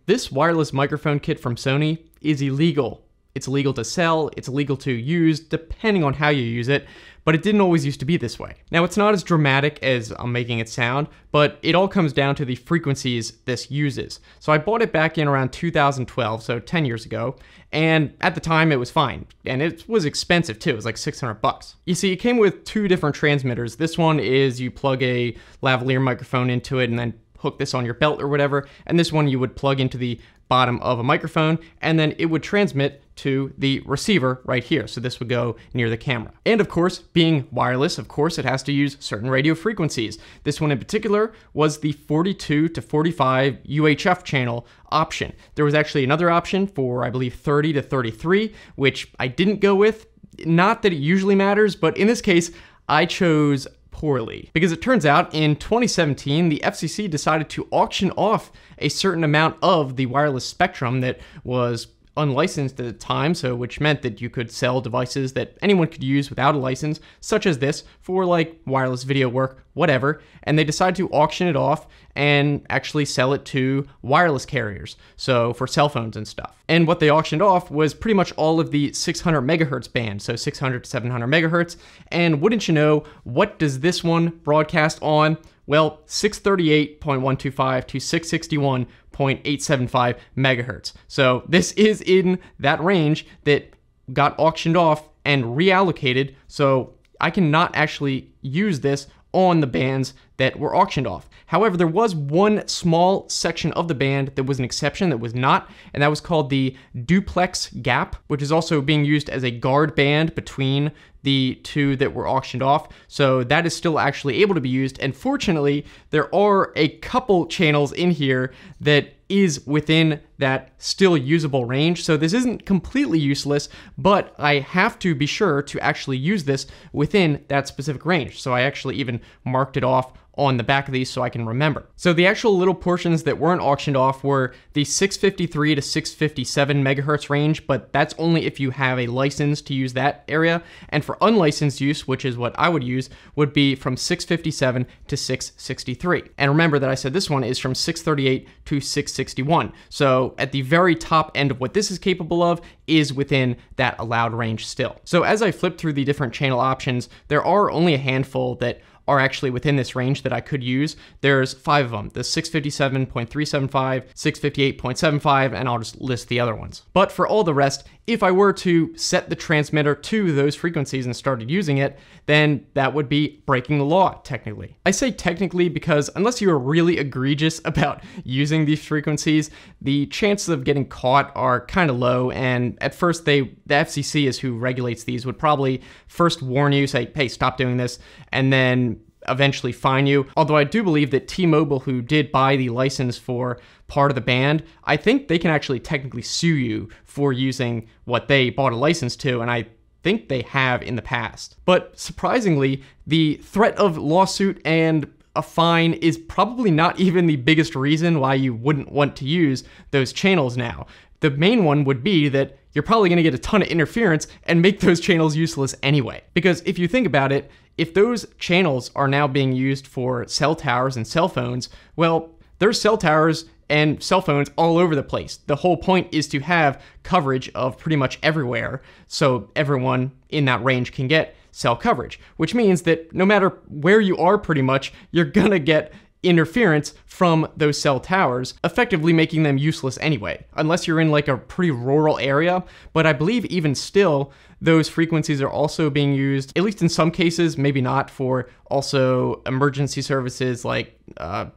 This wireless microphone kit from Sony is illegal. It's illegal to sell, it's illegal to use, depending on how you use it, but it didn't always used to be this way. Now, it's not as dramatic as I'm making it sound, but it all comes down to the frequencies this uses. So I bought it back in around 2012, so 10 years ago, and at the time it was fine. And it was expensive too, it was like 600 bucks. You see, it came with two different transmitters. This one is you plug a lavalier microphone into it and then hook this on your belt or whatever, and this one you would plug into the bottom of a microphone, and then it would transmit to the receiver right here. So this would go near the camera. And of course, being wireless, of course, it has to use certain radio frequencies. This one in particular was the 42 to 45 UHF channel option. There was actually another option for, I believe, 30 to 33, which I didn't go with. Not that it usually matters, but in this case, I chose poorly. Because it turns out in 2017, the FCC decided to auction off a certain amount of the wireless spectrum that was unlicensed at the time, so which meant that you could sell devices that anyone could use without a license, such as this, for like wireless video work, whatever, and they decided to auction it off and actually sell it to wireless carriers, so for cell phones and stuff. And what they auctioned off was pretty much all of the 600 megahertz band, so 600 to 700 megahertz, and wouldn't you know, what does this one broadcast on? Well, 638.125 to 661.875 megahertz. So this is in that range that got auctioned off and reallocated, so I cannot actually use this on the bands that were auctioned off. However, there was one small section of the band that was an exception that was not, and that was called the duplex gap, which is also being used as a guard band between the two that were auctioned off. So that is still actually able to be used. And fortunately, there are a couple channels in here that is within that still usable range. So this isn't completely useless, but I have to be sure to actually use this within that specific range. So I actually even marked it off on the back of these so I can remember. So the actual little portions that weren't auctioned off were the 653 to 657 megahertz range, but that's only if you have a license to use that area. And for unlicensed use, which is what I would use, would be from 657 to 663. And remember that I said this one is from 638 to 661. So at the very top end of what this is capable of is within that allowed range still. So as I flip through the different channel options, there are only a handful that are actually within this range that I could use. There's 5 of them, the 657.375, 658.75, and I'll just list the other ones. But for all the rest, if I were to set the transmitter to those frequencies and started using it, then that would be breaking the law, technically. I say technically because unless you're really egregious about using these frequencies, the chances of getting caught are kind of low, and at first the FCC is who regulates these, would probably first warn you, say, hey, stop doing this, and then eventually fine you. Although I do believe that T-Mobile, who did buy the license for part of the band, I think they can actually technically sue you for using what they bought a license to, and I think they have in the past. But surprisingly, the threat of lawsuit and a fine is probably not even the biggest reason why you wouldn't want to use those channels now. The main one would be that you're probably going to get a ton of interference and make those channels useless anyway. Because if you think about it, if those channels are now being used for cell towers and cell phones, well, there's cell towers and cell phones all over the place. The whole point is to have coverage of pretty much everywhere, so everyone in that range can get cell coverage, which means that no matter where you are pretty much, you're gonna get interference from those cell towers, effectively making them useless anyway, unless you're in like a pretty rural area. But I believe even still, those frequencies are also being used, at least in some cases, maybe not, for also emergency services like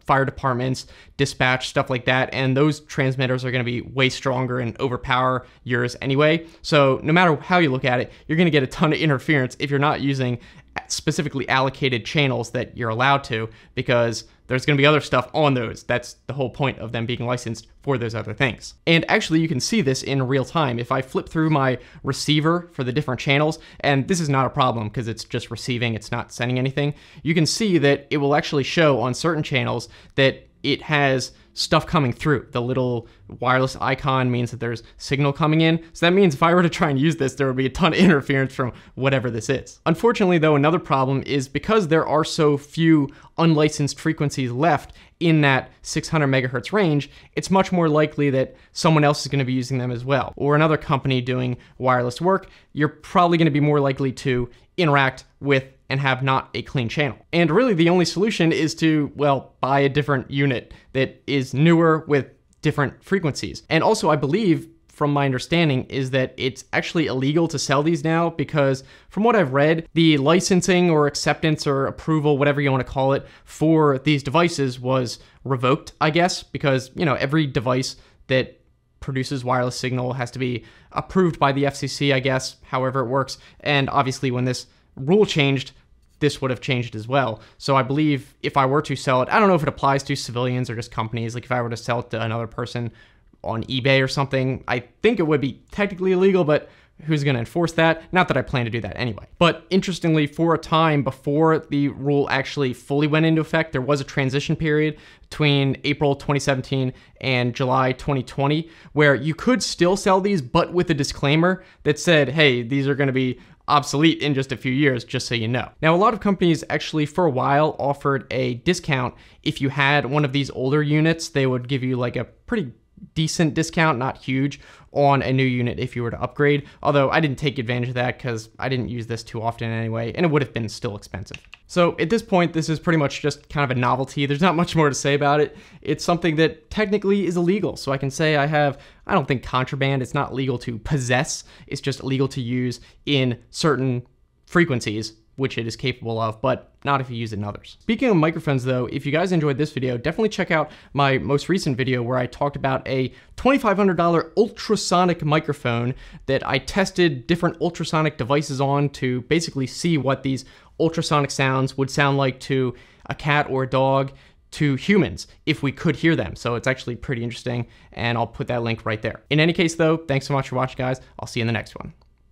fire departments, dispatch, stuff like that. And those transmitters are going to be way stronger and overpower yours anyway. So no matter how you look at it, you're going to get a ton of interference if you're not using specifically allocated channels that you're allowed to, because there's going to be other stuff on those. That's the whole point of them being licensed for those other things. And actually, you can see this in real time. If I flip through my receiver for the different channels, and this is not a problem because it's just receiving, it's not sending anything, you can see that it will actually show on certain channels that it has stuff coming through. The little wireless icon means that there's signal coming in. So that means if I were to try and use this, there would be a ton of interference from whatever this is. Unfortunately though, another problem is because there are so few unlicensed frequencies left in that 600 megahertz range, it's much more likely that someone else is going to be using them as well. Or another company doing wireless work, you're probably going to be more likely to interact with and have not a clean channel. And really the only solution is to, well, buy a different unit that is newer with different frequencies. And also I believe, from my understanding, is that it's actually illegal to sell these now because from what I've read, the licensing or acceptance or approval, whatever you want to call it, for these devices was revoked, I guess, because, you know, every device that produces wireless signal has to be approved by the FCC, I guess, however it works. And obviously when this rule changed, this would have changed as well. So I believe if I were to sell it, I don't know if it applies to civilians or just companies, like if I were to sell it to another person on eBay or something, I think it would be technically illegal, but who's going to enforce that? Not that I plan to do that anyway. But interestingly, for a time before the rule actually fully went into effect, there was a transition period between April 2017 and July 2020, where you could still sell these, but with a disclaimer that said, hey, these are going to be obsolete in just a few years, just so you know. Now, a lot of companies actually for a while offered a discount. If you had one of these older units, they would give you like a pretty decent discount, not huge, on a new unit if you were to upgrade. Although I didn't take advantage of that because I didn't use this too often anyway, and it would have been still expensive. So at this point, this is pretty much just kind of a novelty. There's not much more to say about it. It's something that technically is illegal. So I can say I don't think contraband, it's not legal to possess. It's just illegal to use in certain frequencies, which it is capable of, but not if you use it in others. Speaking of microphones though, if you guys enjoyed this video, definitely check out my most recent video where I talked about a $2,500 ultrasonic microphone that I tested different ultrasonic devices on to basically see what these ultrasonic sounds would sound like to a cat or a dog, to humans, if we could hear them. So it's actually pretty interesting, and I'll put that link right there. In any case though, thanks so much for watching guys. I'll see you in the next one.